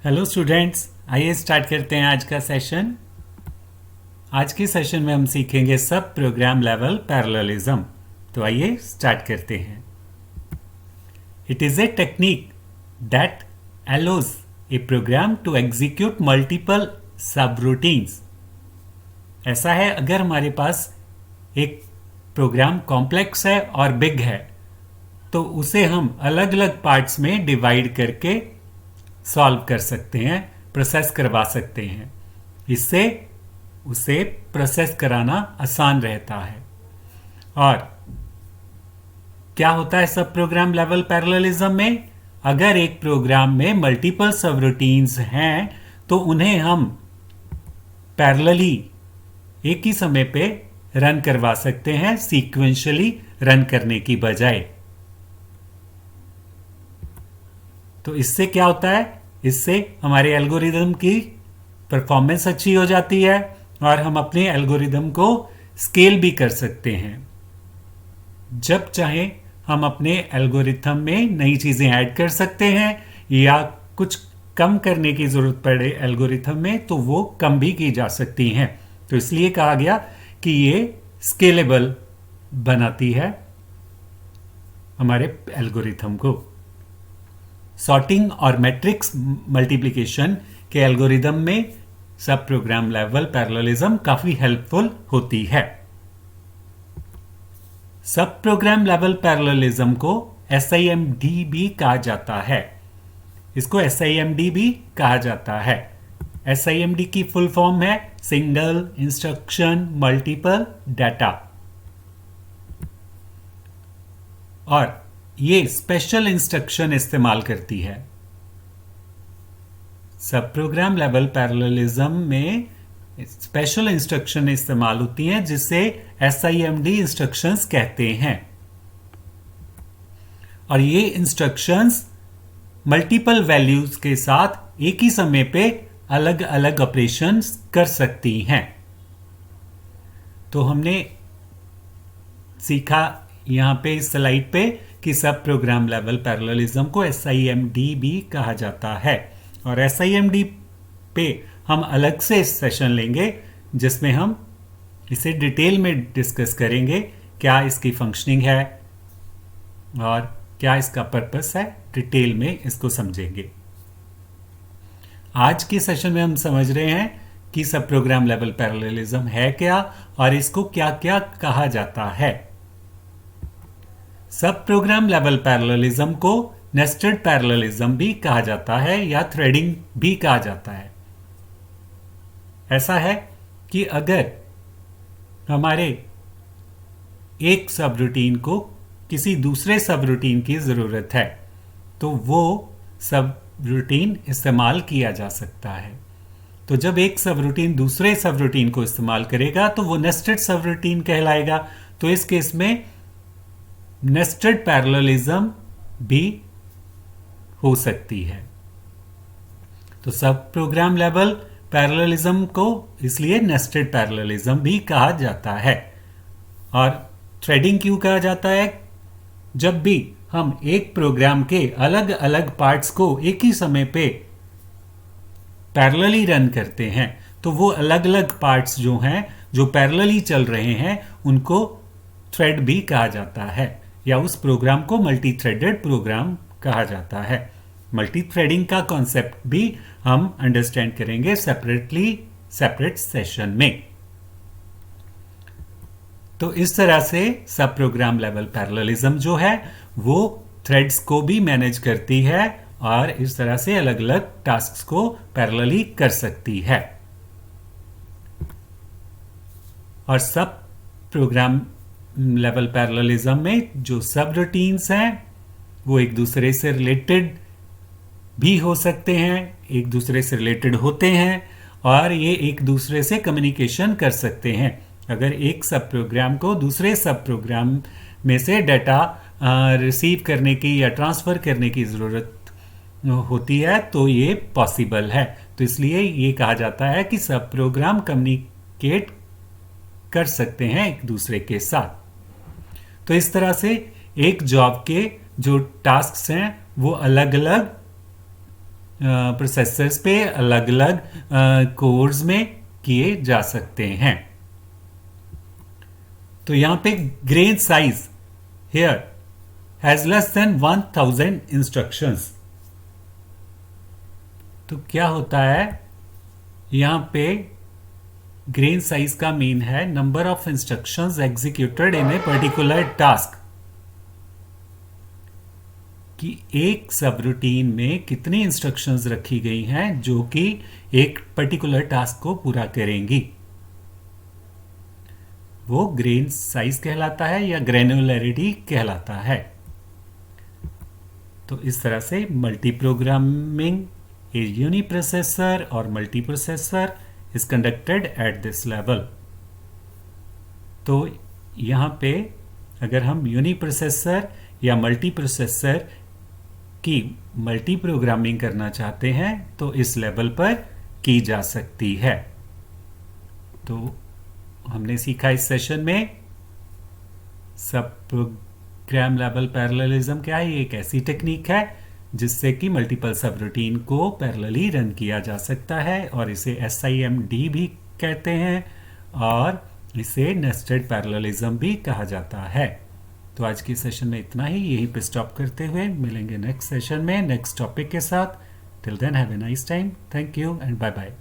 Hello students, आइए start करते हैं आज का सेशन। आज के सेशन में हम सीखेंगे सब प्रोग्राम लेवल पैरेललिज्म। तो आइए स्टार्ट करते हैं। It is a technique that allows a program to execute multiple subroutines. ऐसा है, अगर हमारे पास एक प्रोग्राम कॉम्प्लेक्स है और बिग है तो उसे हम अलग अलग पार्ट्स में डिवाइड करके सॉल्व कर सकते हैं, प्रोसेस करवा सकते हैं। इससे उसे प्रोसेस कराना आसान रहता है। और क्या होता है सब प्रोग्राम लेवल पैरेललिज्म में? अगर एक प्रोग्राम में मल्टीपल सब रूटीन्स हैं तो उन्हें हम पैरेलली एक ही समय पे रन करवा सकते हैं, सीक्वेंशियली रन करने की बजाय। तो इससे क्या होता है? इससे हमारे एल्गोरिदम की परफॉर्मेंस अच्छी हो जाती है और हम अपने एल्गोरिदम को स्केल भी कर सकते हैं। जब चाहे हम अपने एल्गोरिथम में नई चीज़ें ऐड कर सकते हैं या कुछ कम करने की ज़रूरत पड़े एल्गोरिथम में तो वो कम भी की जा सकती हैं। तो इसलिए कहा गया कि ये स्केलेबल बनाती है हमारे एल्गोरिथम को। सॉर्टिंग और मैट्रिक्स मल्टीप्लिकेशन के एल्गोरिदम में सब प्रोग्राम लेवल पैरेललिज्म काफी हेल्पफुल होती है। सब प्रोग्राम लेवल पैरेललिज्म को SIMD भी कहा जाता है। इसको SIMD भी कहा जाता है। SIMD की फुल फॉर्म है सिंगल इंस्ट्रक्शन मल्टीपल डाटा। और ये स्पेशल इंस्ट्रक्शन इस्तेमाल करती है। सब प्रोग्राम लेवल पैरेललिज्म में स्पेशल इंस्ट्रक्शन इस्तेमाल होती हैं जिसे SIMD इंस्ट्रक्शंस कहते हैं। और ये इंस्ट्रक्शंस मल्टीपल वैल्यूज के साथ एक ही समय पे अलग अलग ऑपरेशंस कर सकती हैं। तो हमने सीखा यहां पे इस स्लाइड पे कि सब प्रोग्राम लेवल पैरेललिज्म को SIMD भी कहा जाता है। और SIMD पे हम अलग से सेशन लेंगे जिसमें हम इसे डिटेल में डिस्कस करेंगे, क्या इसकी फंक्शनिंग है और क्या इसका पर्पस है, डिटेल में इसको समझेंगे। आज के सेशन में हम समझ रहे हैं कि सब प्रोग्राम लेवल पैरेललिज्म है क्या और इसको क्या क्या कहा जाता है। सब प्रोग्राम लेवल पैरेललिज्म को नेस्टेड पैरेललिज्म भी कहा जाता है या थ्रेडिंग भी कहा जाता है। ऐसा है कि अगर हमारे एक सब रूटीन को किसी दूसरे सब रूटीन की ज़रूरत है तो वो सब रूटीन इस्तेमाल किया जा सकता है। तो जब एक सब रूटीन दूसरे सब रूटीन को इस्तेमाल करेगा तो वो नेस्टेड सब रूटीन कहलाएगा। तो इस केस में नेस्टेड पैरेललिज्म भी हो सकती है। तो सब प्रोग्राम लेवल पैरेललिज्म को इसलिए नेस्टेड पैरेललिज्म भी कहा जाता है। और थ्रेडिंग क्यों कहा जाता है? जब भी हम एक प्रोग्राम के अलग अलग पार्ट्स को एक ही समय पे पैरेलली रन करते हैं तो वो अलग अलग पार्ट्स जो हैं जो पैरेलली चल रहे हैं उनको थ्रेड भी कहा जाता है या उस प्रोग्राम को मल्टी थ्रेडेड प्रोग्राम कहा जाता है। मल्टी थ्रेडिंग का कॉन्सेप्ट भी हम अंडरस्टैंड करेंगे सेपरेट सेशन में। तो इस तरह से सब प्रोग्राम लेवल पैरेललिज्म जो है वो थ्रेड्स को भी मैनेज करती है और इस तरह से अलग अलग टास्क्स को पैरेलली कर सकती है। और सब प्रोग्राम लेवल पैरेललिज्म में जो सब रूटीन्स हैं वो एक दूसरे से रिलेटेड भी हो सकते हैं, एक दूसरे से रिलेटेड होते हैं और ये एक दूसरे से कम्युनिकेशन कर सकते हैं। अगर एक सब प्रोग्राम को दूसरे सब प्रोग्राम में से डाटा रिसीव करने की या ट्रांसफ़र करने की ज़रूरत होती है तो ये पॉसिबल है। तो इसलिए ये कहा जाता है कि सब प्रोग्राम कम्युनिकेट कर सकते हैं एक दूसरे के साथ। तो इस तरह से एक जॉब के जो टास्क्स हैं वो अलग अलग प्रोसेसर्स पे अलग अलग कोर्स में किए जा सकते हैं। तो यहां पे grain size here has less than 1000 instructions. तो क्या होता है यहां पे ग्रेन साइज का मीन है number of instructions executed in a particular task, कि एक सब रूटीन में कितनी इंस्ट्रक्शंस रखी गई हैं जो कि एक पर्टिकुलर टास्क को पूरा करेंगी, वो ग्रेन साइज कहलाता है या ग्रेनुलरिटी कहलाता है। तो इस तरह से मल्टी प्रोग्रामिंग ए यूनिप्रोसेसर और multi processor is conducted at this level. तो यहाँ पे अगर हम यूनिप्रोसेसर या मल्टी प्रोसेसर की मल्टी प्रोग्रामिंग करना चाहते हैं तो इस लेवल पर की जा सकती है। तो हमने सीखा इस सेशन में सब प्रोग्राम लेवल पैरेललिज्म क्या है। ये एक ऐसी टेक्निक है जिससे कि मल्टीपल सब रूटीन को पैरेलली रन किया जा सकता है और इसे SIMD भी कहते हैं और इसे नेस्टेड पैरेललिज्म भी कहा जाता है। तो आज की सेशन में इतना ही, यहीं पे स्टॉप करते हुए मिलेंगे नेक्स्ट सेशन में नेक्स्ट टॉपिक के साथ। Till then have a nice time, thank you and bye bye.